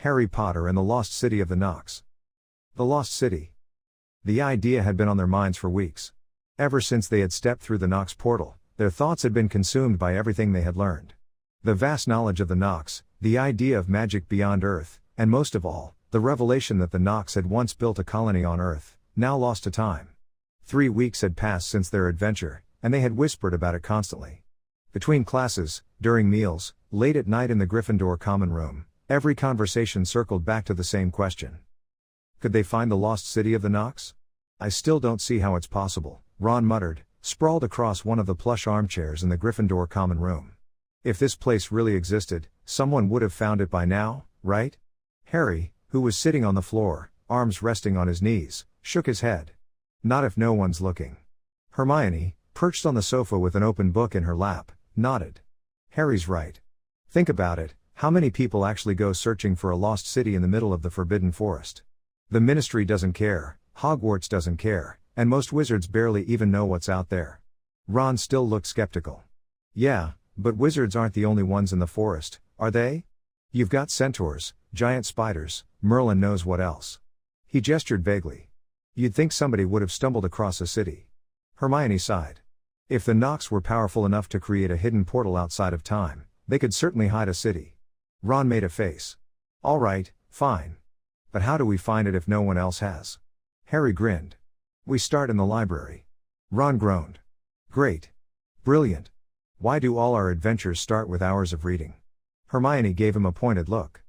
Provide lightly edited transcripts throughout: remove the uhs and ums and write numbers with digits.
Harry Potter and the Lost City of the Nox. The Lost City. The idea had been on their minds for weeks. Ever since they had stepped through the Nox portal, their thoughts had been consumed by everything they had learned. The vast knowledge of the Nox, the idea of magic beyond Earth, and most of all, the revelation that the Nox had once built a colony on Earth, now lost to time. 3 weeks had passed since their adventure, and they had whispered about it constantly. Between classes, during meals, late at night in the Gryffindor common room, every conversation circled back to the same question. Could they find the lost city of the Nox? I still don't see how it's possible, Ron muttered, sprawled across one of the plush armchairs in the Gryffindor common room. If this place really existed, someone would have found it by now, right? Harry, who was sitting on the floor, arms resting on his knees, shook his head. Not if no one's looking. Hermione, perched on the sofa with an open book in her lap, nodded. Harry's right. Think about it, how many people actually go searching for a lost city in the middle of the Forbidden Forest? The Ministry doesn't care, Hogwarts doesn't care, and most wizards barely even know what's out there. Ron still looked skeptical. Yeah, but wizards aren't the only ones in the forest, are they? You've got centaurs, giant spiders, Merlin knows what else. He gestured vaguely. You'd think somebody would have stumbled across a city. Hermione sighed. If the Nox were powerful enough to create a hidden portal outside of time, they could certainly hide a city. Ron made a face. All right, fine. But how do we find it if no one else has? Harry grinned. We start in the library. Ron groaned. Great. Brilliant. Why do all our adventures start with hours of reading? Hermione gave him a pointed look.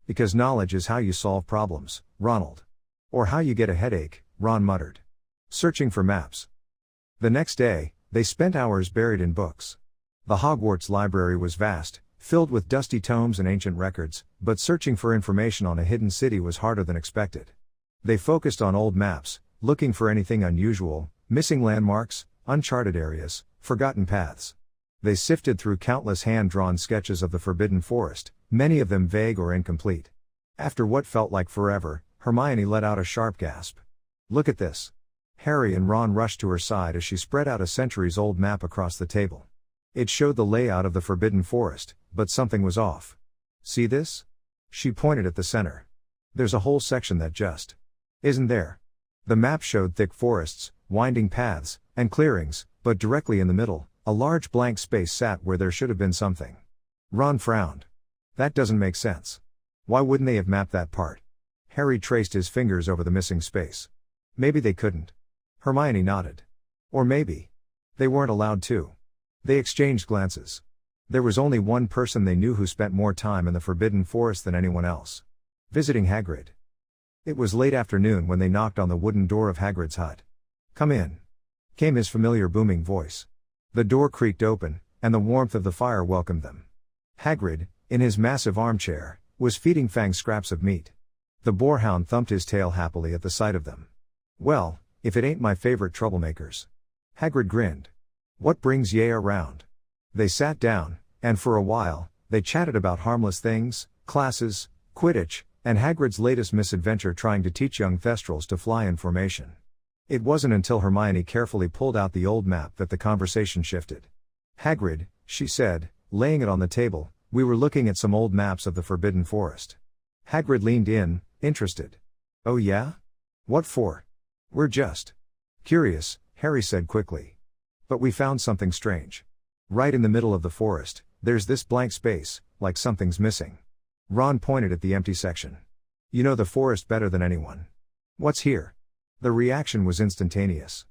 Because knowledge is how you solve problems, Ronald. Or how you get a headache, Ron muttered. Searching for maps. The next day, they spent hours buried in books. The Hogwarts library was vast, filled with dusty tomes and ancient records, but searching for information on a hidden city was harder than expected. They focused on old maps, looking for anything unusual, missing landmarks, uncharted areas, forgotten paths. They sifted through countless hand-drawn sketches of the Forbidden Forest, many of them vague or incomplete. After what felt like forever, Hermione let out a sharp gasp. Look at this. Harry and Ron rushed to her side as she spread out a centuries-old map across the table. It showed the layout of the Forbidden Forest, but something was off. See this? She pointed at the center. There's a whole section that just isn't there. The map showed thick forests, winding paths, and clearings, but directly in the middle, a large blank space sat where there should have been something. Ron frowned. That doesn't make sense. Why wouldn't they have mapped that part? Harry traced his fingers over the missing space. Maybe they couldn't. Hermione nodded. Or maybe they weren't allowed to. They exchanged glances. There was only one person they knew who spent more time in the Forbidden Forest than anyone else. Visiting Hagrid. It was late afternoon when they knocked on the wooden door of Hagrid's hut. Come in. Came his familiar booming voice. The door creaked open, and the warmth of the fire welcomed them. Hagrid, in his massive armchair, was feeding Fang scraps of meat. The boarhound thumped his tail happily at the sight of them. Well, if it ain't my favorite troublemakers. Hagrid grinned. What brings ye around? They sat down, and for a while, they chatted about harmless things, classes, Quidditch, and Hagrid's latest misadventure trying to teach young Thestrals to fly in formation. It wasn't until Hermione carefully pulled out the old map that the conversation shifted. Hagrid, she said, laying it on the table, we were looking at some old maps of the Forbidden Forest. Hagrid leaned in, interested. Oh yeah? What for? We're just curious, Harry said quickly. But we found something strange. Right in the middle of the forest, there's this blank space, like something's missing. Ron pointed at the empty section. You know the forest better than anyone. What's here? The reaction was instantaneous.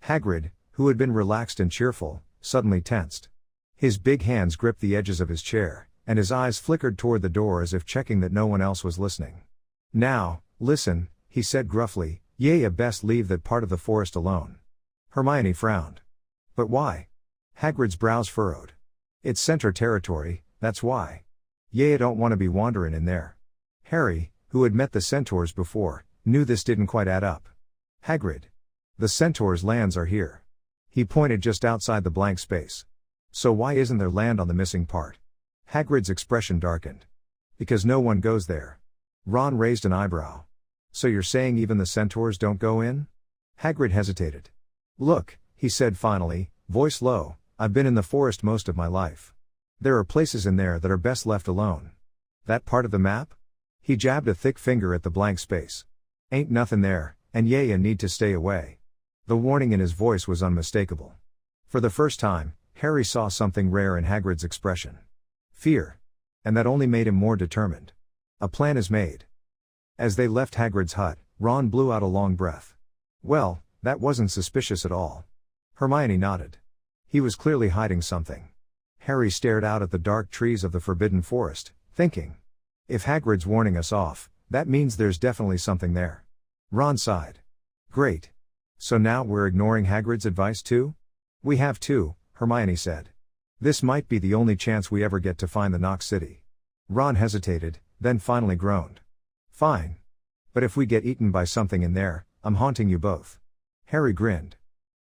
Hagrid, who had been relaxed and cheerful, suddenly tensed. His big hands gripped the edges of his chair, and his eyes flickered toward the door as if checking that no one else was listening. Now, listen, he said gruffly, ye best leave that part of the forest alone. Hermione frowned. But why? Hagrid's brows furrowed. It's centaur territory, that's why. Ye don't want to be wandering in there. Harry, who had met the centaurs before, knew this didn't quite add up. Hagrid. The centaurs' lands are here. He pointed just outside the blank space. So why isn't there land on the missing part? Hagrid's expression darkened. Because no one goes there. Ron raised an eyebrow. So you're saying even the centaurs don't go in? Hagrid hesitated. Look, he said finally, voice low, I've been in the forest most of my life. There are places in there that are best left alone. That part of the map? He jabbed a thick finger at the blank space. Ain't nothing there, and ya need to stay away. The warning in his voice was unmistakable. For the first time, Harry saw something rare in Hagrid's expression. Fear. And that only made him more determined. A plan is made. As they left Hagrid's hut, Ron blew out a long breath. Well, that wasn't suspicious at all. Hermione nodded. He was clearly hiding something. Harry stared out at the dark trees of the Forbidden Forest, thinking. If Hagrid's warning us off, that means there's definitely something there. Ron sighed. Great. So now we're ignoring Hagrid's advice too? We have to, Hermione said. This might be the only chance we ever get to find the Nox City. Ron hesitated, then finally groaned. Fine. But if we get eaten by something in there, I'm haunting you both. Harry grinned.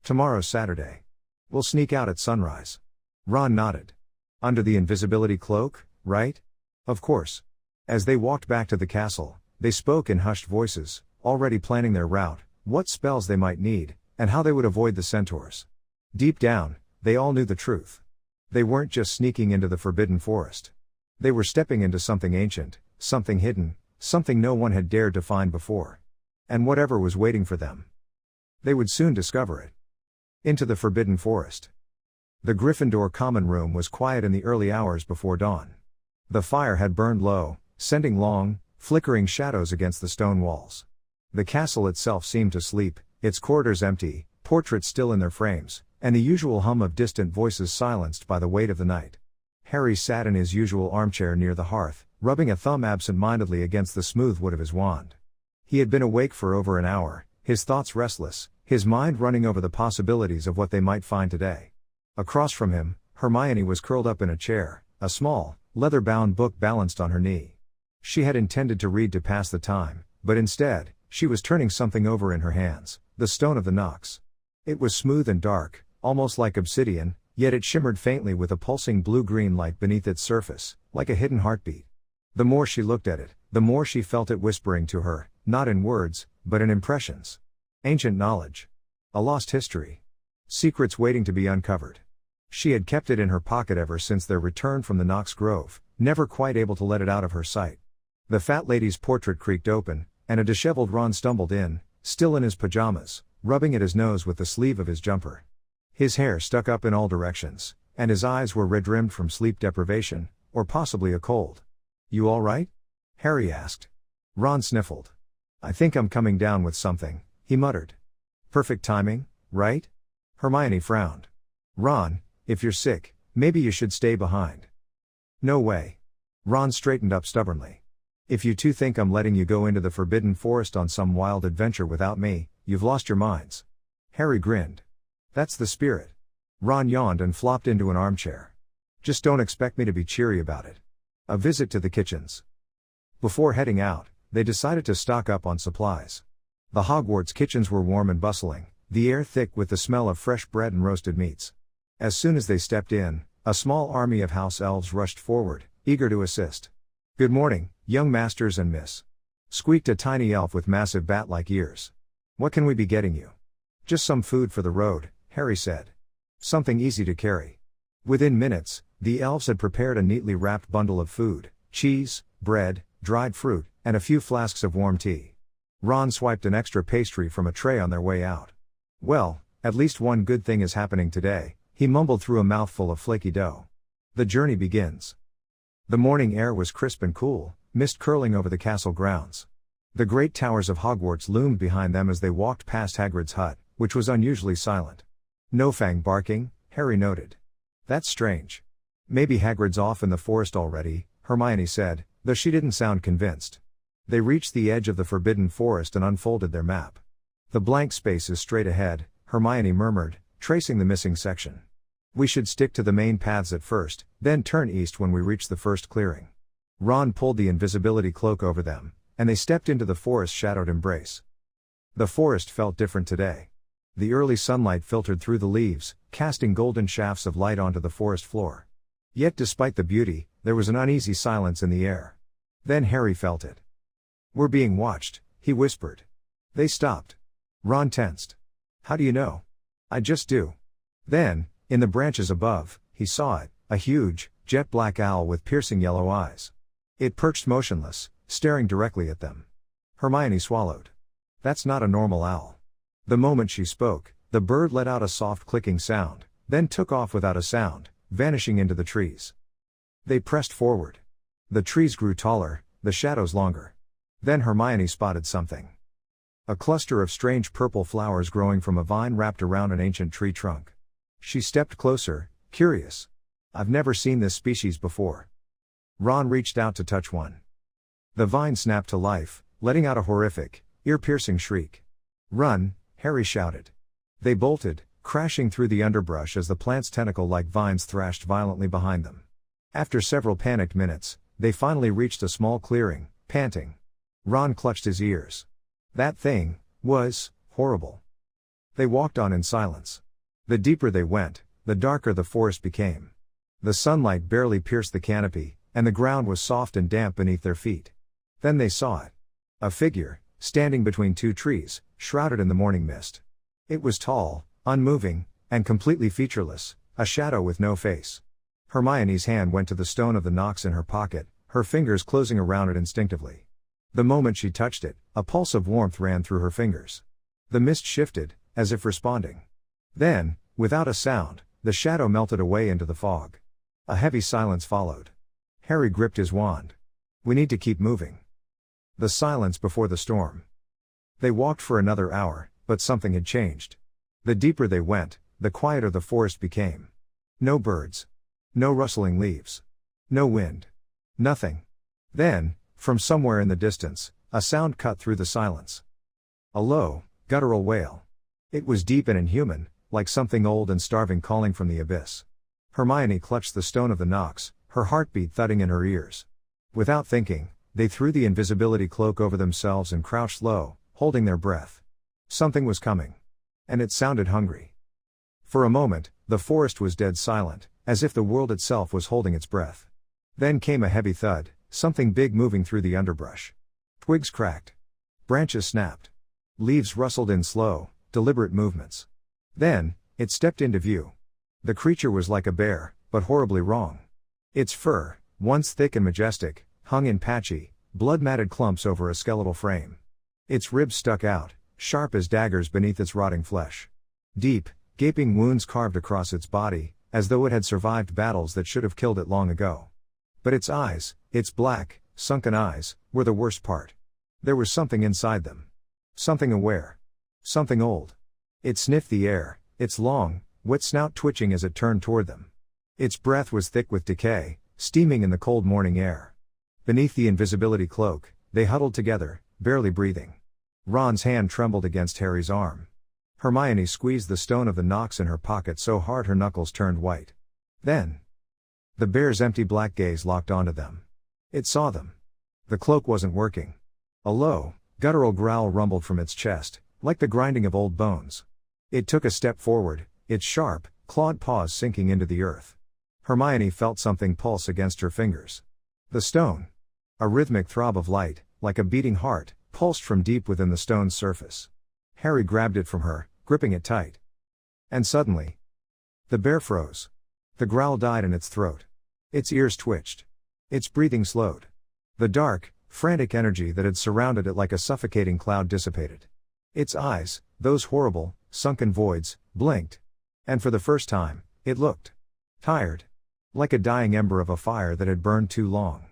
Tomorrow's Saturday. We'll sneak out at sunrise. Ron nodded. Under the invisibility cloak, right? Of course. As they walked back to the castle, they spoke in hushed voices, already planning their route, what spells they might need, and how they would avoid the centaurs. Deep down, they all knew the truth. They weren't just sneaking into the Forbidden Forest. They were stepping into something ancient, something hidden, something no one had dared to find before. And whatever was waiting for them, they would soon discover it. Into the Forbidden Forest. The Gryffindor common room was quiet in the early hours before dawn. The fire had burned low, sending long, flickering shadows against the stone walls. The castle itself seemed to sleep, its corridors empty, portraits still in their frames, and the usual hum of distant voices silenced by the weight of the night. Harry sat in his usual armchair near the hearth, rubbing a thumb absent-mindedly against the smooth wood of his wand. He had been awake for over an hour, his thoughts restless, his mind running over the possibilities of what they might find today. Across from him, Hermione was curled up in a chair, a small, leather-bound book balanced on her knee. She had intended to read to pass the time, but instead, she was turning something over in her hands, the Stone of the Nox. It was smooth and dark, almost like obsidian, yet it shimmered faintly with a pulsing blue-green light beneath its surface, like a hidden heartbeat. The more she looked at it, the more she felt it whispering to her, not in words, but in impressions. Ancient knowledge. A lost history. Secrets waiting to be uncovered. She had kept it in her pocket ever since their return from the Nox Grove, never quite able to let it out of her sight. The fat lady's portrait creaked open, and a disheveled Ron stumbled in, still in his pajamas, rubbing at his nose with the sleeve of his jumper. His hair stuck up in all directions, and his eyes were red-rimmed from sleep deprivation, or possibly a cold. You all right? Harry asked. Ron sniffled. I think I'm coming down with something, he muttered. Perfect timing, right? Hermione frowned. Ron, if you're sick, maybe you should stay behind. No way. Ron straightened up stubbornly. If you two think I'm letting you go into the Forbidden Forest on some wild adventure without me, you've lost your minds. Harry grinned. That's the spirit. Ron yawned and flopped into an armchair. Just don't expect me to be cheery about it. A visit to the kitchens. Before heading out, they decided to stock up on supplies. The Hogwarts kitchens were warm and bustling, the air thick with the smell of fresh bread and roasted meats. As soon as they stepped in, a small army of house elves rushed forward, eager to assist. Good morning, young masters and miss. Squeaked a tiny elf with massive bat-like ears. What can we be getting you? Just some food for the road, Harry said. Something easy to carry. Within minutes, the elves had prepared a neatly wrapped bundle of food, cheese, bread, dried fruit, and a few flasks of warm tea. Ron swiped an extra pastry from a tray on their way out. Well, at least one good thing is happening today, he mumbled through a mouthful of flaky dough. The journey begins. The morning air was crisp and cool, mist curling over the castle grounds. The great towers of Hogwarts loomed behind them as they walked past Hagrid's hut, which was unusually silent. No Fang barking, Harry noted. That's strange. Maybe Hagrid's off in the forest already, Hermione said, though she didn't sound convinced. They reached the edge of the Forbidden Forest and unfolded their map. The blank space is straight ahead, Hermione murmured, tracing the missing section. We should stick to the main paths at first, then turn east when we reach the first clearing. Ron pulled the invisibility cloak over them, and they stepped into the forest-shadowed embrace. The forest felt different today. The early sunlight filtered through the leaves, casting golden shafts of light onto the forest floor. Yet despite the beauty, there was an uneasy silence in the air. Then Harry felt it. We're being watched, he whispered. They stopped. Ron tensed. How do you know? I just do. Then, in the branches above, he saw it, a huge, jet-black owl with piercing yellow eyes. It perched motionless, staring directly at them. Hermione swallowed. That's not a normal owl. The moment she spoke, the bird let out a soft clicking sound, then took off without a sound, vanishing into the trees. They pressed forward. The trees grew taller, the shadows longer. Then Hermione spotted something. A cluster of strange purple flowers growing from a vine wrapped around an ancient tree trunk. She stepped closer, curious. I've never seen this species before. Ron reached out to touch one. The vine snapped to life, letting out a horrific, ear-piercing shriek. "Run!" Harry shouted. They bolted, crashing through the underbrush as the plant's tentacle-like vines thrashed violently behind them. After several panicked minutes, they finally reached a small clearing, panting. Ron clutched his ears. That thing was horrible. They walked on in silence. The deeper they went, the darker the forest became. The sunlight barely pierced the canopy, and the ground was soft and damp beneath their feet. Then they saw it. A figure, standing between two trees, shrouded in the morning mist. It was tall, unmoving, and completely featureless, a shadow with no face. Hermione's hand went to the stone of the Nox in her pocket, her fingers closing around it instinctively. The moment she touched it, a pulse of warmth ran through her fingers. The mist shifted, as if responding. Then, without a sound, the shadow melted away into the fog. A heavy silence followed. Harry gripped his wand. We need to keep moving. The silence before the storm. They walked for another hour, but something had changed. The deeper they went, the quieter the forest became. No birds. No rustling leaves. No wind. Nothing. Then, from somewhere in the distance, a sound cut through the silence. A low, guttural wail. It was deep and inhuman, like something old and starving calling from the abyss. Hermione clutched the stone of the Nox, her heartbeat thudding in her ears. Without thinking, they threw the invisibility cloak over themselves and crouched low, holding their breath. Something was coming. And it sounded hungry. For a moment, the forest was dead silent, as if the world itself was holding its breath. Then came a heavy thud, something big moving through the underbrush. Twigs cracked. Branches snapped. Leaves rustled in slow, deliberate movements. Then, it stepped into view. The creature was like a bear, but horribly wrong. Its fur, once thick and majestic, hung in patchy, blood-matted clumps over a skeletal frame. Its ribs stuck out, sharp as daggers beneath its rotting flesh. Deep, gaping wounds carved across its body, as though it had survived battles that should have killed it long ago. But its eyes, its black, sunken eyes, were the worst part. There was something inside them. Something aware. Something old. It sniffed the air, its long, wet snout twitching as it turned toward them. Its breath was thick with decay, steaming in the cold morning air. Beneath the invisibility cloak, they huddled together, barely breathing. Ron's hand trembled against Harry's arm. Hermione squeezed the stone of the Nox in her pocket so hard her knuckles turned white. Then, the bear's empty black gaze locked onto them. It saw them. The cloak wasn't working. A low, guttural growl rumbled from its chest, like the grinding of old bones. It took a step forward, its sharp, clawed paws sinking into the earth. Hermione felt something pulse against her fingers. The stone. A rhythmic throb of light, like a beating heart, pulsed from deep within the stone's surface. Harry grabbed it from her, gripping it tight. And suddenly, the bear froze. The growl died in its throat. Its ears twitched. Its breathing slowed. The dark, frantic energy that had surrounded it like a suffocating cloud dissipated. Its eyes, those horrible, sunken voids, blinked. And for the first time, it looked tired. Like a dying ember of a fire that had burned too long.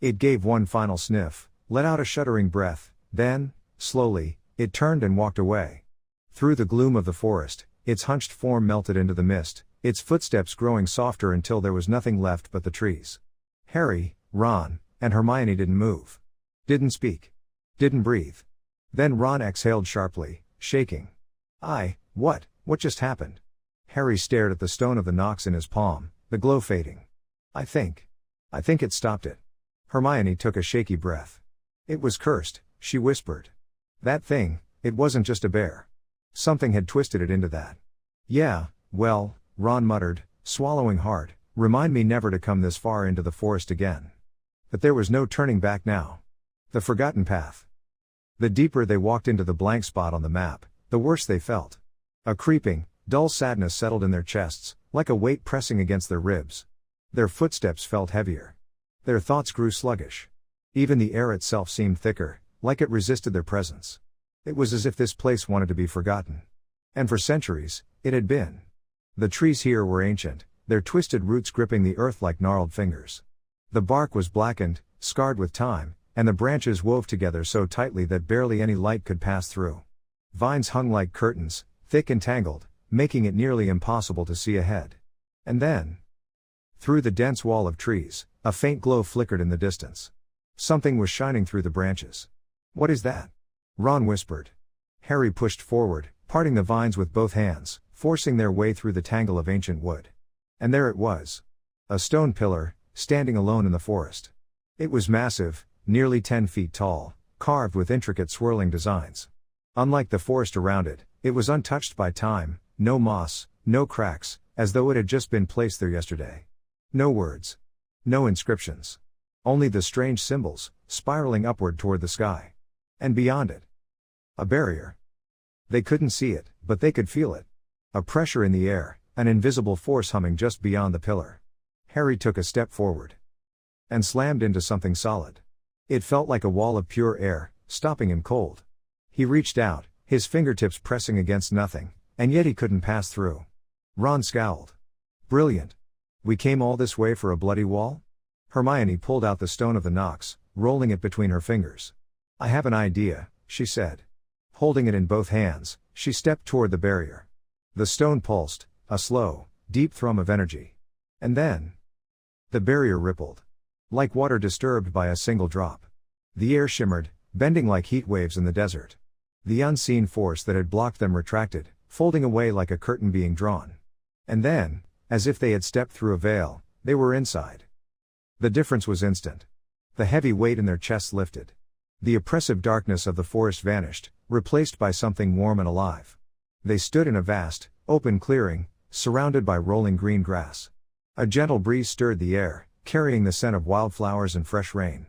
It gave one final sniff, let out a shuddering breath, then, slowly, it turned and walked away. Through the gloom of the forest, its hunched form melted into the mist, its footsteps growing softer until there was nothing left but the trees. Harry, Ron, and Hermione didn't move. Didn't speak. Didn't breathe. Then Ron exhaled sharply, shaking. What just happened? Harry stared at the stone of the Nox in his palm, the glow fading. I think it stopped it. Hermione took a shaky breath. It was cursed, she whispered. That thing, it wasn't just a bear. Something had twisted it into that. Yeah, well, Ron muttered, swallowing hard, remind me never to come this far into the forest again. But there was no turning back now. The forgotten path. The deeper they walked into the blank spot on the map, the worse they felt. A creeping, dull sadness settled in their chests, like a weight pressing against their ribs. Their footsteps felt heavier. Their thoughts grew sluggish. Even the air itself seemed thicker, like it resisted their presence. It was as if this place wanted to be forgotten. And for centuries, it had been. The trees here were ancient, their twisted roots gripping the earth like gnarled fingers. The bark was blackened, scarred with time, and the branches wove together so tightly that barely any light could pass through. Vines hung like curtains, thick and tangled, making it nearly impossible to see ahead. And then, through the dense wall of trees, a faint glow flickered in the distance. Something was shining through the branches. "What is that?" Ron whispered. Harry pushed forward, parting the vines with both hands, forcing their way through the tangle of ancient wood. And there it was. A stone pillar, standing alone in the forest. It was massive, nearly 10 feet tall, carved with intricate swirling designs. Unlike the forest around it, it was untouched by time, no moss, no cracks, as though it had just been placed there yesterday. No words. No inscriptions. Only the strange symbols, spiraling upward toward the sky. And beyond it, a barrier. They couldn't see it, but they could feel it. A pressure in the air, an invisible force humming just beyond the pillar. Harry took a step forward. And slammed into something solid. It felt like a wall of pure air, stopping him cold. He reached out, his fingertips pressing against nothing, and yet he couldn't pass through. Ron scowled. "Brilliant. We came all this way for a bloody wall?" Hermione pulled out the stone of the Nox, rolling it between her fingers. "I have an idea," she said. Holding it in both hands, she stepped toward the barrier. The stone pulsed, a slow, deep thrum of energy. And then, the barrier rippled. Like water disturbed by a single drop. The air shimmered, bending like heat waves in the desert. The unseen force that had blocked them retracted, folding away like a curtain being drawn. And then, as if they had stepped through a veil, they were inside. The difference was instant. The heavy weight in their chests lifted. The oppressive darkness of the forest vanished, replaced by something warm and alive. They stood in a vast, open clearing, surrounded by rolling green grass. A gentle breeze stirred the air, carrying the scent of wildflowers and fresh rain.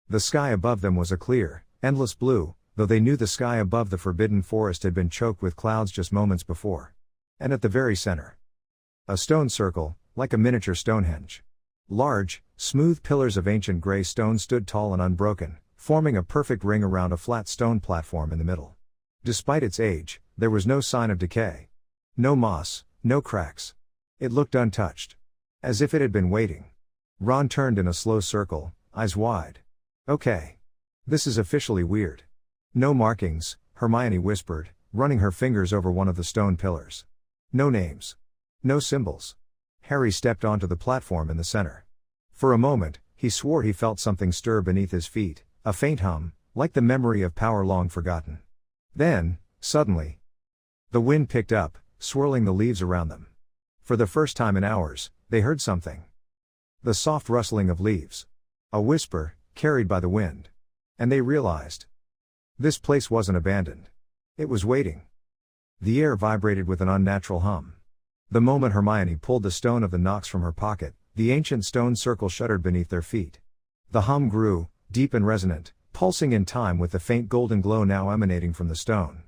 The sky above them was a clear, endless blue, though they knew the sky above the forbidden forest had been choked with clouds just moments before. And at the very center, a stone circle, like a miniature Stonehenge. Large, smooth pillars of ancient gray stone stood tall and unbroken, forming a perfect ring around a flat stone platform in the middle. Despite its age, there was no sign of decay. No moss, no cracks. It looked untouched. As if it had been waiting. Ron turned in a slow circle, eyes wide. "Okay. This is officially weird." "No markings," Hermione whispered, running her fingers over one of the stone pillars. "No names. No symbols." Harry stepped onto the platform in the center. For a moment, he swore he felt something stir beneath his feet, a faint hum, like the memory of power long forgotten. Then, suddenly, the wind picked up, swirling the leaves around them. For the first time in hours, they heard something. The soft rustling of leaves. A whisper, carried by the wind. And they realized. This place wasn't abandoned. It was waiting. The air vibrated with an unnatural hum. The moment Hermione pulled the stone of the Nox from her pocket, the ancient stone circle shuddered beneath their feet. The hum grew, deep and resonant, pulsing in time with the faint golden glow now emanating from the stone.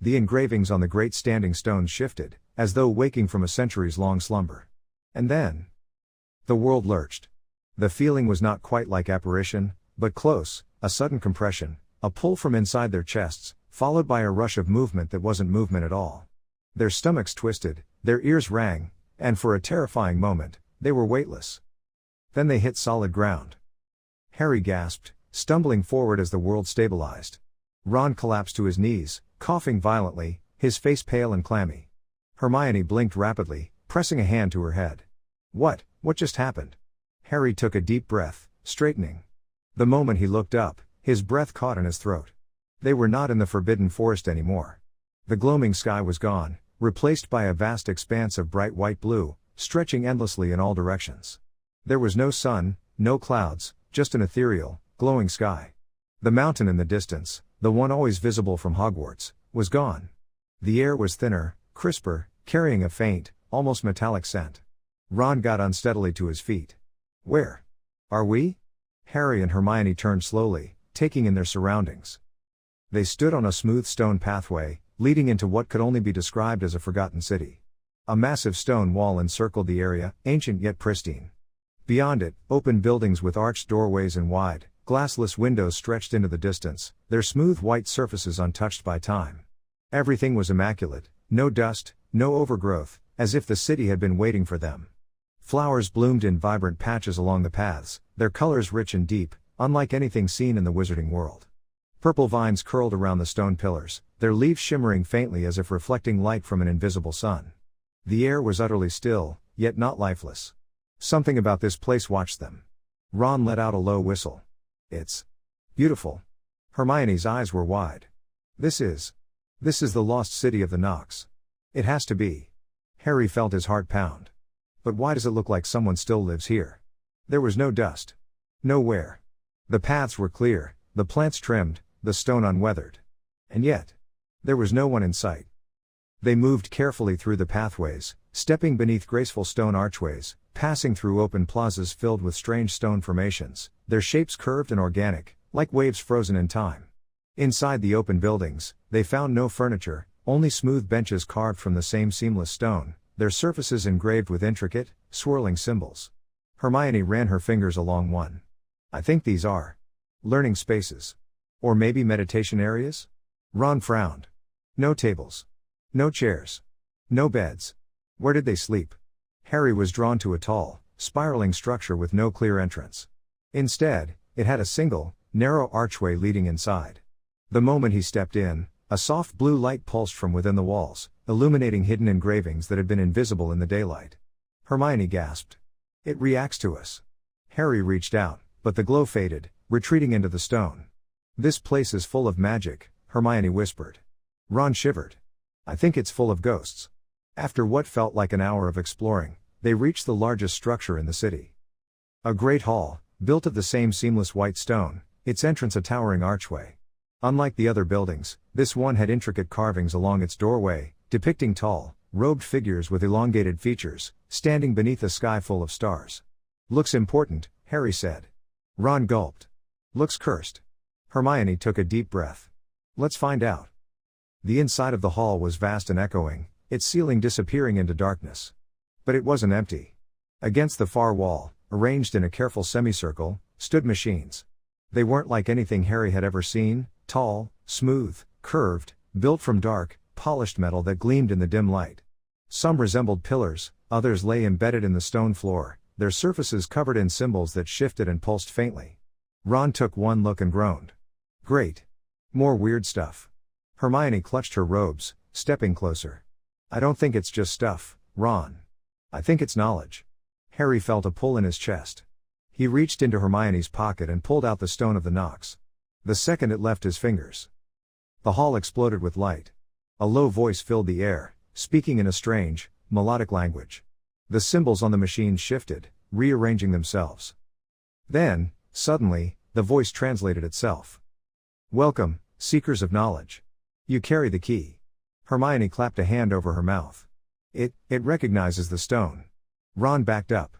The engravings on the great standing stones shifted, as though waking from a centuries-long slumber. And then, the world lurched. The feeling was not quite like apparition, but close, a sudden compression, a pull from inside their chests, followed by a rush of movement that wasn't movement at all. Their stomachs twisted, their ears rang, and for a terrifying moment, they were weightless. Then they hit solid ground. Harry gasped, stumbling forward as the world stabilized. Ron collapsed to his knees, coughing violently, his face pale and clammy. Hermione blinked rapidly, pressing a hand to her head. What just happened?" Harry took a deep breath, straightening. The moment he looked up, his breath caught in his throat. They were not in the forbidden forest anymore. The gloaming sky was gone, replaced by a vast expanse of bright white blue, stretching endlessly in all directions. There was no sun, no clouds, just an ethereal, glowing sky. The mountain in the distance, the one always visible from Hogwarts, was gone. The air was thinner, crisper, carrying a faint, almost metallic scent. Ron got unsteadily to his feet. "Where are we?" Harry and Hermione turned slowly, taking in their surroundings. They stood on a smooth stone pathway, leading into what could only be described as a forgotten city. A massive stone wall encircled the area, ancient yet pristine. Beyond it, open buildings with arched doorways and wide, Glassless windows stretched into the distance, their smooth white surfaces untouched by time. Everything was immaculate, no dust, no overgrowth, as if the city had been waiting for them. Flowers bloomed in vibrant patches along the paths, their colors rich and deep, unlike anything seen in the wizarding world. Purple vines curled around the stone pillars, their leaves shimmering faintly as if reflecting light from an invisible sun. The air was utterly still, yet not lifeless. Something about this place watched them. Ron let out a low whistle. It's beautiful. Hermione's eyes were wide. This is the lost city of the Nox. It has to be. Harry felt his heart pound. But why does it look like someone still lives here? There was no dust. Nowhere. The paths were clear, the plants trimmed, the stone unweathered. And yet, there was no one in sight. They moved carefully through the pathways, stepping beneath graceful stone archways, passing through open plazas filled with strange stone formations, their shapes curved and organic, like waves frozen in time. Inside the open buildings, they found no furniture, only smooth benches carved from the same seamless stone, their surfaces engraved with intricate, swirling symbols. Hermione ran her fingers along one. I think these are learning spaces. Or maybe meditation areas? Ron frowned. No tables. No chairs. No beds. Where did they sleep? Harry was drawn to a tall, spiraling structure with no clear entrance. Instead, it had a single, narrow archway leading inside. The moment he stepped in, a soft blue light pulsed from within the walls, illuminating hidden engravings that had been invisible in the daylight. Hermione gasped. It reacts to us. Harry reached out, but the glow faded, retreating into the stone. This place is full of magic, Hermione whispered. Ron shivered. I think it's full of ghosts. After what felt like an hour of exploring, they reached the largest structure in the city. A great hall, built of the same seamless white stone, its entrance a towering archway. Unlike the other buildings, this one had intricate carvings along its doorway, depicting tall, robed figures with elongated features, standing beneath a sky full of stars. Looks important, Harry said. Ron gulped. Looks cursed. Hermione took a deep breath. Let's find out. The inside of the hall was vast and echoing, its ceiling disappearing into darkness. But it wasn't empty. Against the far wall, arranged in a careful semicircle, stood machines. They weren't like anything Harry had ever seen, tall, smooth, curved, built from dark, polished metal that gleamed in the dim light. Some resembled pillars, others lay embedded in the stone floor, their surfaces covered in symbols that shifted and pulsed faintly. Ron took one look and groaned. Great. More weird stuff. Hermione clutched her robes, stepping closer. I don't think it's just stuff, Ron. I think it's knowledge. Harry felt a pull in his chest. He reached into Hermione's pocket and pulled out the stone of the Nox. The second it left his fingers, the hall exploded with light. A low voice filled the air, speaking in a strange, melodic language. The symbols on the machines shifted, rearranging themselves. Then, suddenly, the voice translated itself. Welcome, seekers of knowledge. You carry the key. Hermione clapped a hand over her mouth. It recognizes the stone. Ron backed up.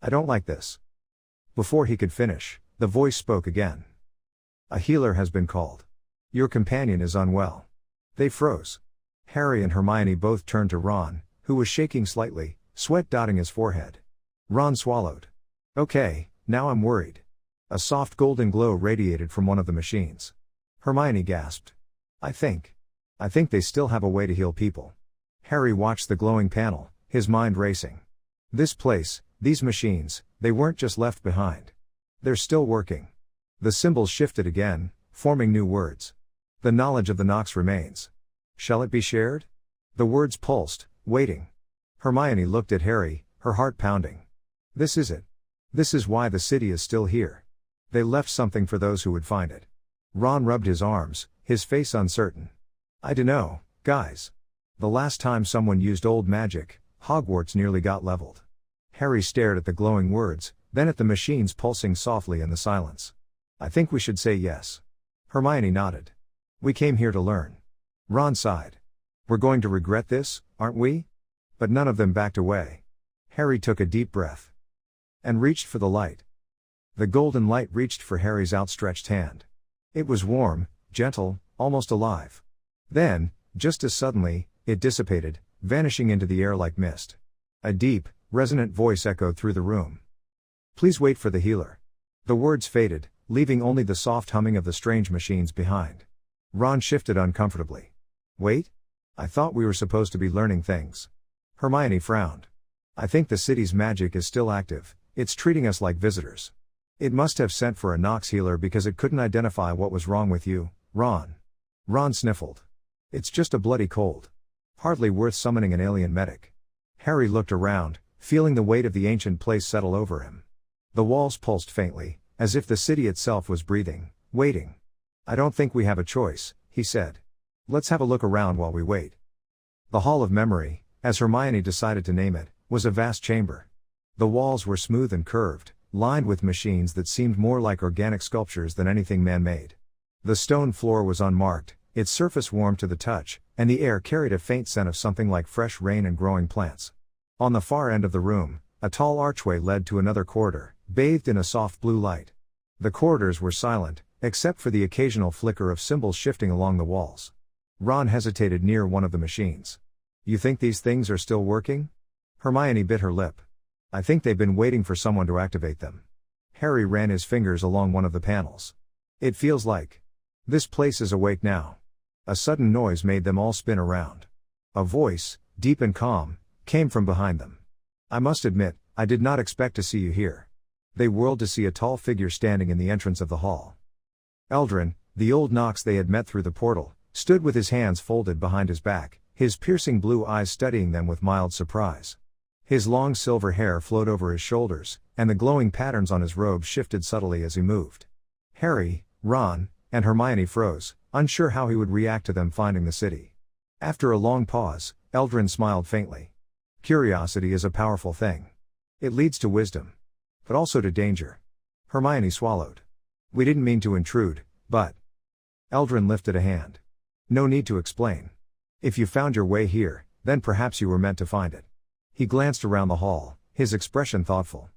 I don't like this. Before he could finish, the voice spoke again. A healer has been called. Your companion is unwell. They froze. Harry and Hermione both turned to Ron, who was shaking slightly, sweat dotting his forehead. Ron swallowed. Okay, now I'm worried. A soft golden glow radiated from one of the machines. Hermione gasped. I think they still have a way to heal people. Harry watched the glowing panel, his mind racing. This place, these machines, they weren't just left behind. They're still working. The symbols shifted again, forming new words. The knowledge of the Nox remains. Shall it be shared? The words pulsed, waiting. Hermione looked at Harry, her heart pounding. This is it. This is why the city is still here. They left something for those who would find it. Ron rubbed his arms, his face uncertain. I dunno, guys. The last time someone used old magic, Hogwarts nearly got leveled. Harry stared at the glowing words, then at the machines pulsing softly in the silence. I think we should say yes. Hermione nodded. We came here to learn. Ron sighed. We're going to regret this, aren't we? But none of them backed away. Harry took a deep breath. And reached for the light. The golden light reached for Harry's outstretched hand. It was warm, gentle, almost alive. Then, just as suddenly, it dissipated, vanishing into the air like mist. A deep, resonant voice echoed through the room. Please wait for the healer. The words faded, leaving only the soft humming of the strange machines behind. Ron shifted uncomfortably. Wait? I thought we were supposed to be learning things. Hermione frowned. I think the city's magic is still active, it's treating us like visitors. It must have sent for a Nox healer because it couldn't identify what was wrong with you, Ron. Ron sniffled. It's just a bloody cold. Hardly worth summoning an alien medic. Harry looked around, feeling the weight of the ancient place settle over him. The walls pulsed faintly, as if the city itself was breathing, waiting. I don't think we have a choice, he said. Let's have a look around while we wait. The Hall of Memory, as Hermione decided to name it, was a vast chamber. The walls were smooth and curved, lined with machines that seemed more like organic sculptures than anything man-made. The stone floor was unmarked, its surface warm to the touch, and the air carried a faint scent of something like fresh rain and growing plants. On the far end of the room, a tall archway led to another corridor, bathed in a soft blue light. The corridors were silent, except for the occasional flicker of symbols shifting along the walls. Ron hesitated near one of the machines. You think these things are still working? Hermione bit her lip. I think they've been waiting for someone to activate them. Harry ran his fingers along one of the panels. It feels like this place is awake now. A sudden noise made them all spin around. A voice, deep and calm, came from behind them. I must admit, I did not expect to see you here. They whirled to see a tall figure standing in the entrance of the hall. Eldrin, the old Nox they had met through the portal, stood with his hands folded behind his back, his piercing blue eyes studying them with mild surprise. His long silver hair flowed over his shoulders, and the glowing patterns on his robe shifted subtly as he moved. Harry, Ron, and Hermione froze, unsure how he would react to them finding the city. After a long pause, Eldrin smiled faintly. Curiosity is a powerful thing. It leads to wisdom. But also to danger. Hermione swallowed. We didn't mean to intrude, but... Eldrin lifted a hand. No need to explain. If you found your way here, then perhaps you were meant to find it. He glanced around the hall, his expression thoughtful.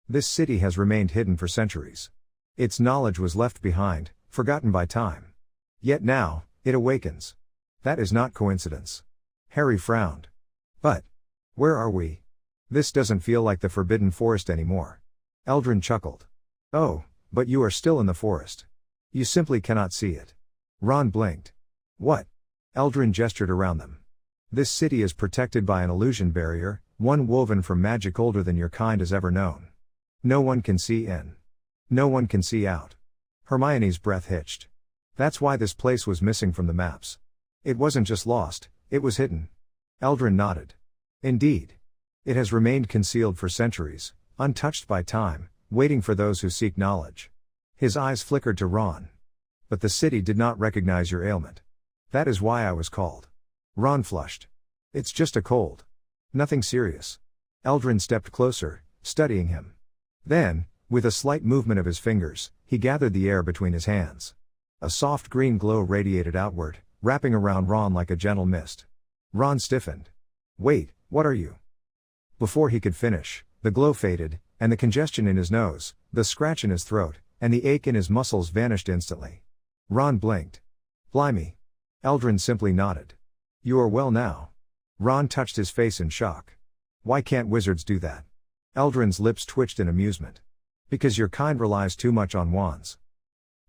This city has remained hidden for centuries. Its knowledge was left behind, forgotten by time. Yet now, it awakens. That is not coincidence. Harry frowned. But, where are we? This doesn't feel like the Forbidden Forest anymore. Eldrin chuckled. Oh, but you are still in the forest. You simply cannot see it. Ron blinked. What? Eldrin gestured around them. This city is protected by an illusion barrier, one woven from magic older than your kind has ever known. No one can see in. No one can see out. Hermione's breath hitched. That's why this place was missing from the maps. It wasn't just lost, it was hidden. Eldrin nodded. Indeed. It has remained concealed for centuries, untouched by time, waiting for those who seek knowledge. His eyes flickered to Ron. But the city did not recognize your ailment. That is why I was called. Ron flushed. It's just a cold. Nothing serious. Eldrin stepped closer, studying him. Then, with a slight movement of his fingers, he gathered the air between his hands. A soft green glow radiated outward, wrapping around Ron like a gentle mist. Ron stiffened. Wait, what are you? Before he could finish, the glow faded, and the congestion in his nose, the scratch in his throat, and the ache in his muscles vanished instantly. Ron blinked. Blimey. Eldrin simply nodded. You are well now. Ron touched his face in shock. Why can't wizards do that? Eldrin's lips twitched in amusement. Because your kind relies too much on wands.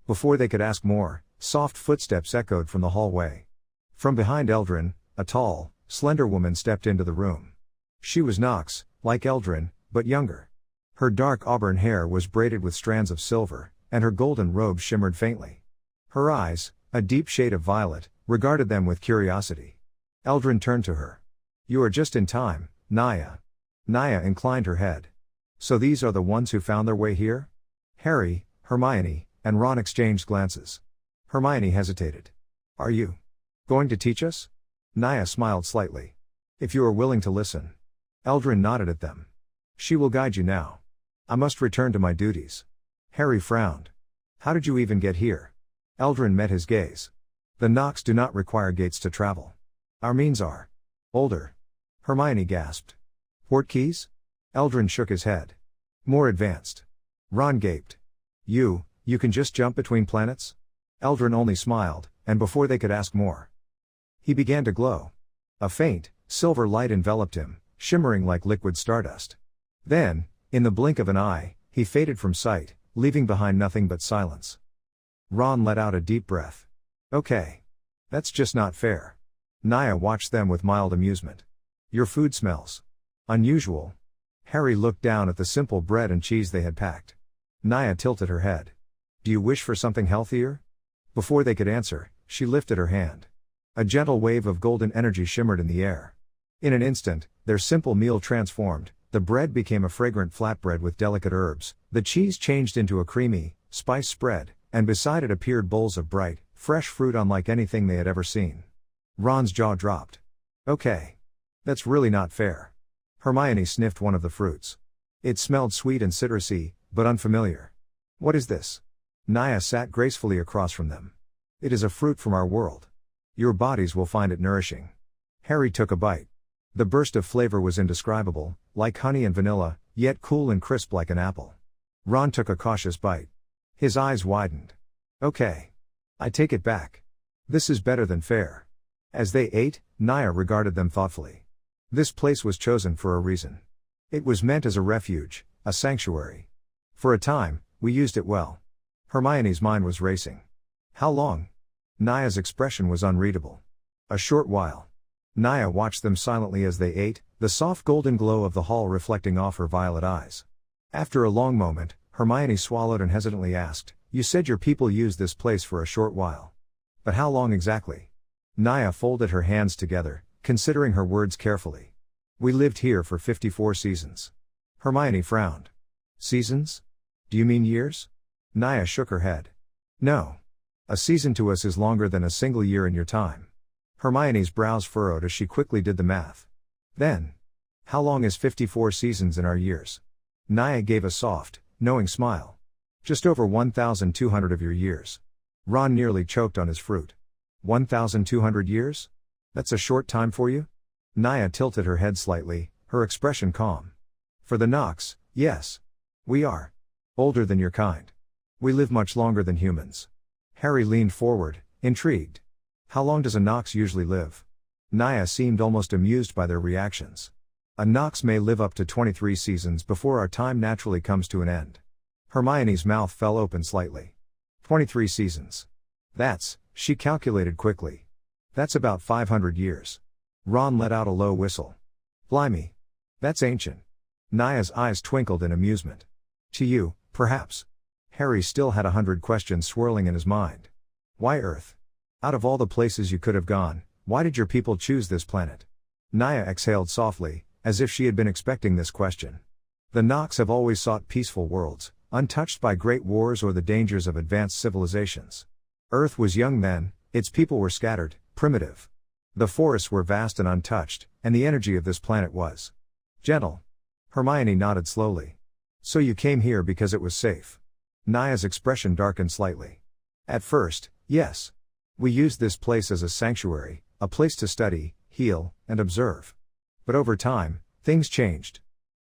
Before they could ask more, soft footsteps echoed from the hallway. From behind Eldrin, a tall, slender woman stepped into the room. She was Nox, like Eldrin, but younger. Her dark auburn hair was braided with strands of silver, and her golden robe shimmered faintly. Her eyes, a deep shade of violet, regarded them with curiosity. Eldrin turned to her. You are just in time, Naya. Naya inclined her head. So these are the ones who found their way here? Harry, Hermione, and Ron exchanged glances. Hermione hesitated. Are you going to teach us? Naya smiled slightly. If you are willing to listen. Eldrin nodded at them. She will guide you now. I must return to my duties. Harry frowned. How did you even get here? Eldrin met his gaze. The Nox do not require gates to travel. Our means are older. Hermione gasped. Portkeys? Eldrin shook his head. More advanced. Ron gaped. You can just jump between planets? Eldrin only smiled, and before they could ask more, he began to glow. A faint, silver light enveloped him, shimmering like liquid stardust. Then, in the blink of an eye, he faded from sight, leaving behind nothing but silence. Ron let out a deep breath. Okay. That's just not fair. Naya watched them with mild amusement. Your food smells unusual. Harry looked down at the simple bread and cheese they had packed. Naya tilted her head. Do you wish for something healthier? Before they could answer, she lifted her hand. A gentle wave of golden energy shimmered in the air. In an instant, their simple meal transformed. The bread became a fragrant flatbread with delicate herbs, the cheese changed into a creamy, spice spread, and beside it appeared bowls of bright, fresh fruit unlike anything they had ever seen. Ron's jaw dropped. Okay. That's really not fair. Hermione sniffed one of the fruits. It smelled sweet and citrusy, but unfamiliar. What is this? Naya sat gracefully across from them. It is a fruit from our world. Your bodies will find it nourishing. Harry took a bite. The burst of flavor was indescribable, like honey and vanilla, yet cool and crisp like an apple. Ron took a cautious bite. His eyes widened. Okay. I take it back. This is better than fair. As they ate, Naya regarded them thoughtfully. This place was chosen for a reason. It was meant as a refuge, a sanctuary. For a time, we used it well. Hermione's mind was racing. How long? Naya's expression was unreadable. A short while. Naya watched them silently as they ate, the soft golden glow of the hall reflecting off her violet eyes. After a long moment, Hermione swallowed and hesitantly asked, You said your people used this place for a short while. But how long exactly? Naya folded her hands together, considering her words carefully. We lived here for 54 seasons. Hermione frowned. Seasons? Do you mean years? Naya shook her head. No. A season to us is longer than a single year in your time. Hermione's brows furrowed as she quickly did the math. Then, how long is 54 seasons in our years? Naya gave a soft, knowing smile. Just over 1,200 of your years. Ron nearly choked on his fruit. 1,200 years? That's a short time for you? Naya tilted her head slightly, her expression calm. For the Nox, yes. We are older than your kind. We live much longer than humans. Harry leaned forward, intrigued. How long does a Nox usually live? Naya seemed almost amused by their reactions. A Nox may live up to 23 seasons before our time naturally comes to an end. Hermione's mouth fell open slightly. 23 seasons. She calculated quickly. That's about 500 years. Ron let out a low whistle. Blimey. That's ancient. Naya's eyes twinkled in amusement. To you, perhaps. Harry still had 100 questions swirling in his mind. Why Earth? Out of all the places you could have gone, why did your people choose this planet? Naya exhaled softly, as if she had been expecting this question. The Nox have always sought peaceful worlds, untouched by great wars or the dangers of advanced civilizations. Earth was young then, its people were scattered, primitive. The forests were vast and untouched, and the energy of this planet was gentle. Hermione nodded slowly. So you came here because it was safe. Naya's expression darkened slightly. At first, yes. We used this place as a sanctuary, a place to study, heal, and observe. But over time, things changed.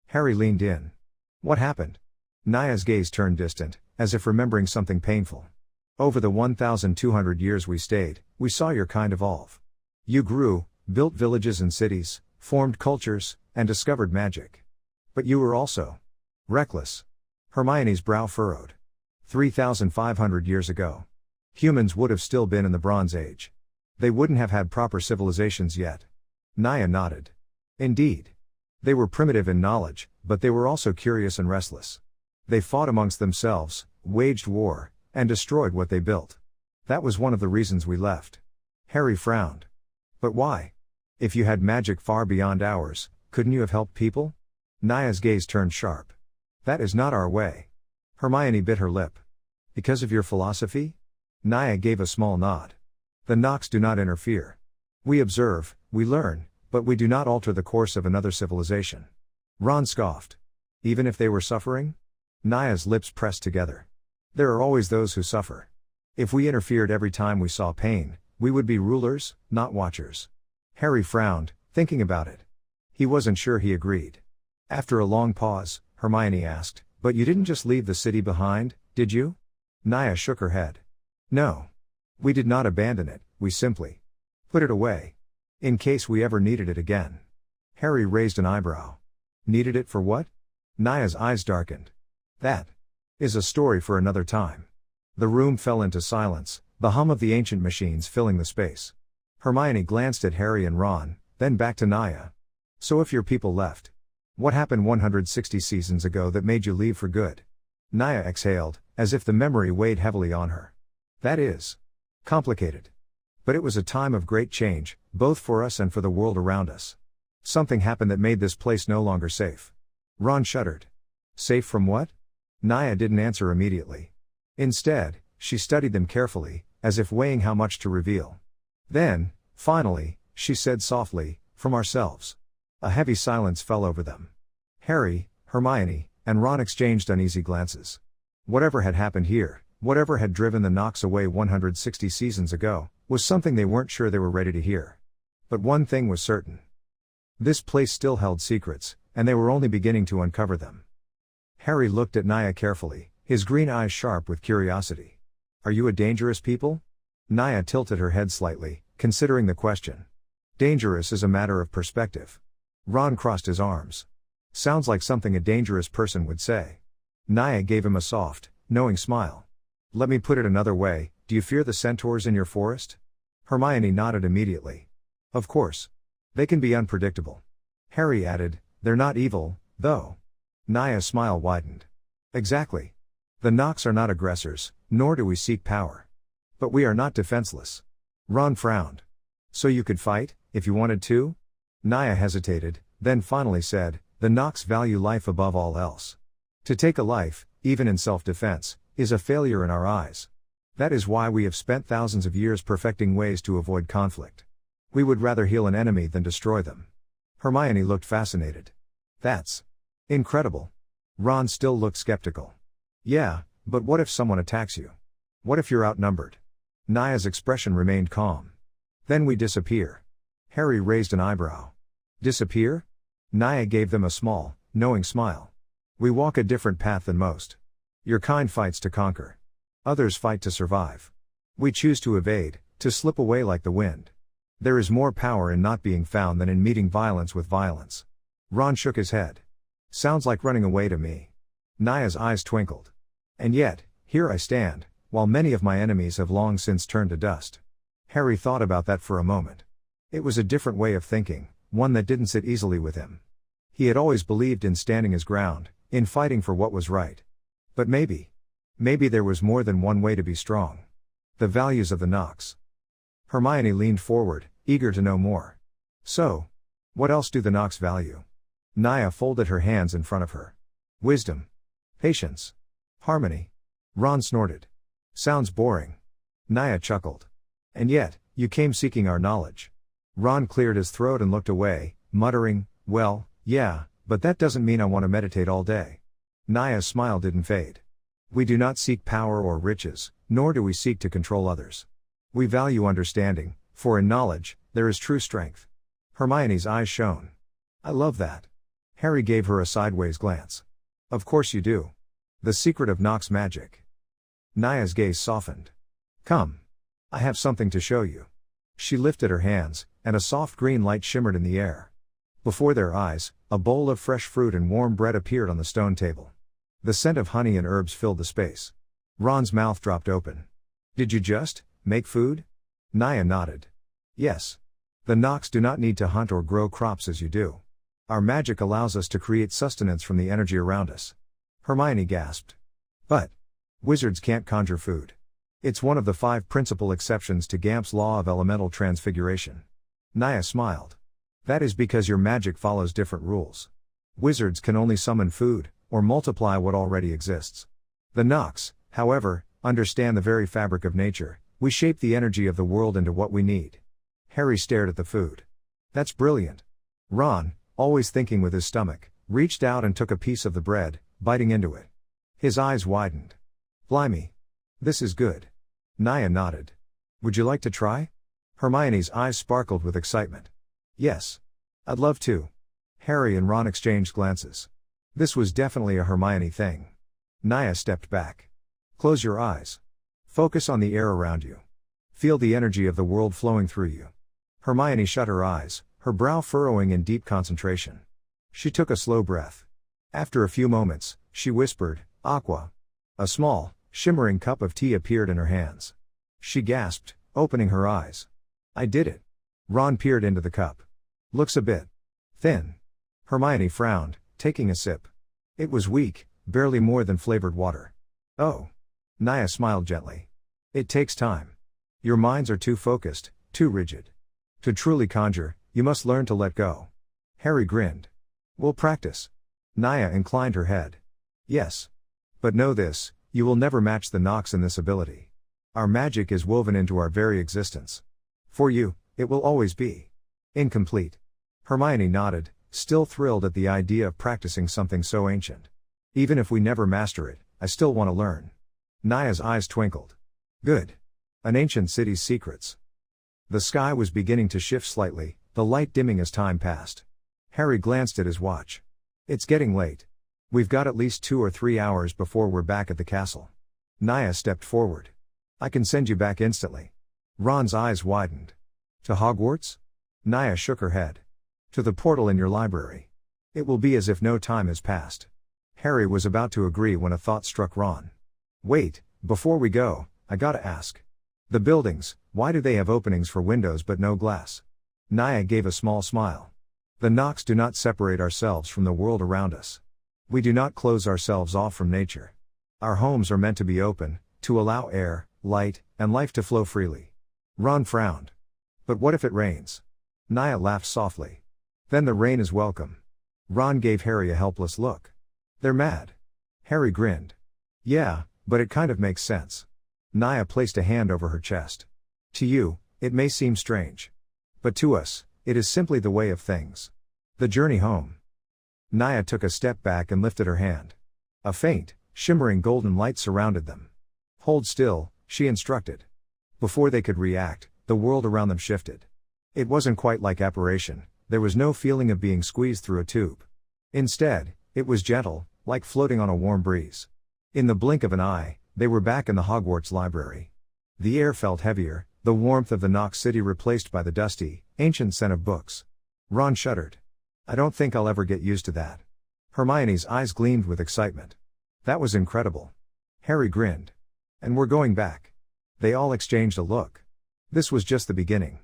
Harry leaned in. What happened? Naya's gaze turned distant, as if remembering something painful. Over the 1,200 years we stayed, we saw your kind evolve. You grew, built villages and cities, formed cultures, and discovered magic. But you were also reckless. Hermione's brow furrowed. 3,500 years ago. Humans would have still been in the Bronze Age. They wouldn't have had proper civilizations yet. Naya nodded. Indeed. They were primitive in knowledge, but they were also curious and restless. They fought amongst themselves, waged war, and destroyed what they built. That was one of the reasons we left. Harry frowned. But why? If you had magic far beyond ours, couldn't you have helped people? Naya's gaze turned sharp. That is not our way. Hermione bit her lip. Because of your philosophy? Naya gave a small nod. The Nox do not interfere. We observe, we learn, but we do not alter the course of another civilization. Ron scoffed. Even if they were suffering? Naya's lips pressed together. There are always those who suffer. If we interfered every time we saw pain, we would be rulers, not watchers. Harry frowned, thinking about it. He wasn't sure he agreed. After a long pause, Hermione asked, But you didn't just leave the city behind, did you? Naya shook her head. No. We did not abandon it, we simply put it away. In case we ever needed it again. Harry raised an eyebrow. Needed it for what? Naya's eyes darkened. That. is a story for another time. The room fell into silence, the hum of the ancient machines filling the space. Hermione glanced at Harry and Ron, then back to Naya. So if your people left, what happened 160 seasons ago that made you leave for good? Naya exhaled, as if the memory weighed heavily on her. That is complicated. But it was a time of great change, both for us and for the world around us. Something happened that made this place no longer safe. Ron shuddered. Safe from what? Naya didn't answer immediately. Instead, she studied them carefully, as if weighing how much to reveal. Then, finally, she said softly, from ourselves. A heavy silence fell over them. Harry, Hermione, and Ron exchanged uneasy glances. Whatever had happened here, whatever had driven the Nox away 160 seasons ago, was something they weren't sure they were ready to hear. But one thing was certain. This place still held secrets, and they were only beginning to uncover them. Harry looked at Naya carefully, his green eyes sharp with curiosity. Are you a dangerous people? Naya tilted her head slightly, considering the question. Dangerous is a matter of perspective. Ron crossed his arms. Sounds like something a dangerous person would say. Naya gave him a soft, knowing smile. Let me put it another way, do you fear the centaurs in your forest? Hermione nodded immediately. Of course. They can be unpredictable. Harry added, they're not evil, though. Naya's smile widened. Exactly. The Nox are not aggressors, nor do we seek power. But we are not defenseless. Ron frowned. So you could fight, if you wanted to? Naya hesitated, then finally said, the Nox value life above all else. To take a life, even in self-defense, is a failure in our eyes. That is why we have spent thousands of years perfecting ways to avoid conflict. We would rather heal an enemy than destroy them. Hermione looked fascinated. That's incredible. Ron still looked skeptical. Yeah, but what if someone attacks you? What if you're outnumbered? Naya's expression remained calm. Then we disappear. Harry raised an eyebrow. Disappear? Naya gave them a small, knowing smile. We walk a different path than most. Your kind fights to conquer. Others fight to survive. We choose to evade, to slip away like the wind. There is more power in not being found than in meeting violence with violence. Ron shook his head. Sounds like running away to me. Naya's eyes twinkled. And yet, here I stand, while many of my enemies have long since turned to dust. Harry thought about that for a moment. It was a different way of thinking, one that didn't sit easily with him. He had always believed in standing his ground, in fighting for what was right. But maybe there was more than one way to be strong. The values of the Nox. Hermione leaned forward, eager to know more. So, what else do the Nox value? Naya folded her hands in front of her. Wisdom. Patience. Harmony. Ron snorted. Sounds boring. Naya chuckled. And yet, you came seeking our knowledge. Ron cleared his throat and looked away, muttering, well, yeah, but that doesn't mean I want to meditate all day. Naya's smile didn't fade. We do not seek power or riches, nor do we seek to control others. We value understanding, for in knowledge, there is true strength. Hermione's eyes shone. I love that. Harry gave her a sideways glance. Of course you do. The secret of Nox magic. Naya's gaze softened. Come. I have something to show you. She lifted her hands, and a soft green light shimmered in the air. Before their eyes, a bowl of fresh fruit and warm bread appeared on the stone table. The scent of honey and herbs filled the space. Ron's mouth dropped open. Did you just make food? Naya nodded. Yes. The Nox do not need to hunt or grow crops as you do. Our magic allows us to create sustenance from the energy around us. Hermione gasped. But wizards can't conjure food. It's one of the 5 principal exceptions to Gamp's law of elemental transfiguration. Naya smiled. That is because your magic follows different rules. Wizards can only summon food, or multiply what already exists. The Nox, however, understand the very fabric of nature. We shape the energy of the world into what we need. Harry stared at the food. That's brilliant. Ron, always thinking with his stomach, reached out and took a piece of the bread, biting into it. His eyes widened. Blimey. This is good. Naya nodded. Would you like to try? Hermione's eyes sparkled with excitement. Yes. I'd love to. Harry and Ron exchanged glances. This was definitely a Hermione thing. Naya stepped back. Close your eyes. Focus on the air around you. Feel the energy of the world flowing through you. Hermione shut her eyes, her brow furrowing in deep concentration. She took a slow breath. After a few moments, she whispered, Aqua. A small, shimmering cup of tea appeared in her hands. She gasped, opening her eyes. I did it. Ron peered into the cup. Looks a bit thin. Hermione frowned, taking a sip. It was weak, barely more than flavored water. Oh. Nia smiled gently. It takes time. Your minds are too focused, too rigid. To truly conjure, you must learn to let go. Harry grinned. We'll practice. Nia inclined her head. Yes. But know this, you will never match the Nox in this ability. Our magic is woven into our very existence. For you, it will always be incomplete. Hermione nodded, still thrilled at the idea of practicing something so ancient. Even if we never master it, I still want to learn. Nia's eyes twinkled. Good. An ancient city's secrets. The sky was beginning to shift slightly, the light dimming as time passed. Harry glanced at his watch. It's getting late. We've got at least 2 or 3 hours before we're back at the castle. Nia stepped forward. I can send you back instantly. Ron's eyes widened. To Hogwarts? Nia shook her head. To the portal in your library. It will be as if no time has passed. Harry was about to agree when a thought struck Ron. Wait, before we go, I gotta ask. The buildings, why do they have openings for windows but no glass? Nia gave a small smile. The Nox do not separate ourselves from the world around us. We do not close ourselves off from nature. Our homes are meant to be open, to allow air, light, and life to flow freely. Ron frowned. But what if it rains? Nia laughed softly. Then the rain is welcome. Ron gave Harry a helpless look. They're mad. Harry grinned. Yeah, but it kind of makes sense. Nia placed a hand over her chest. To you, it may seem strange. But to us, it is simply the way of things. The journey home. Nia took a step back and lifted her hand. A faint, shimmering golden light surrounded them. Hold still, she instructed. Before they could react, the world around them shifted. It wasn't quite like apparition, there was no feeling of being squeezed through a tube. Instead, it was gentle, like floating on a warm breeze. In the blink of an eye, they were back in the Hogwarts library. The air felt heavier, the warmth of the Nox City replaced by the dusty, ancient scent of books. Ron shuddered. I don't think I'll ever get used to that. Hermione's eyes gleamed with excitement. That was incredible. Harry grinned. And we're going back. They all exchanged a look. This was just the beginning.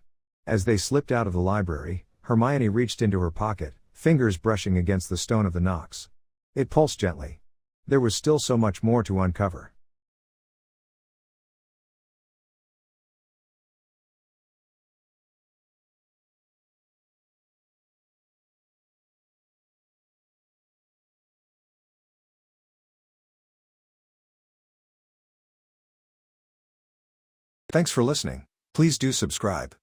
As they slipped out of the library, Hermione reached into her pocket, fingers brushing against the stone of the Nox. It pulsed gently. There was still so much more to uncover. Thanks for listening. Please do subscribe.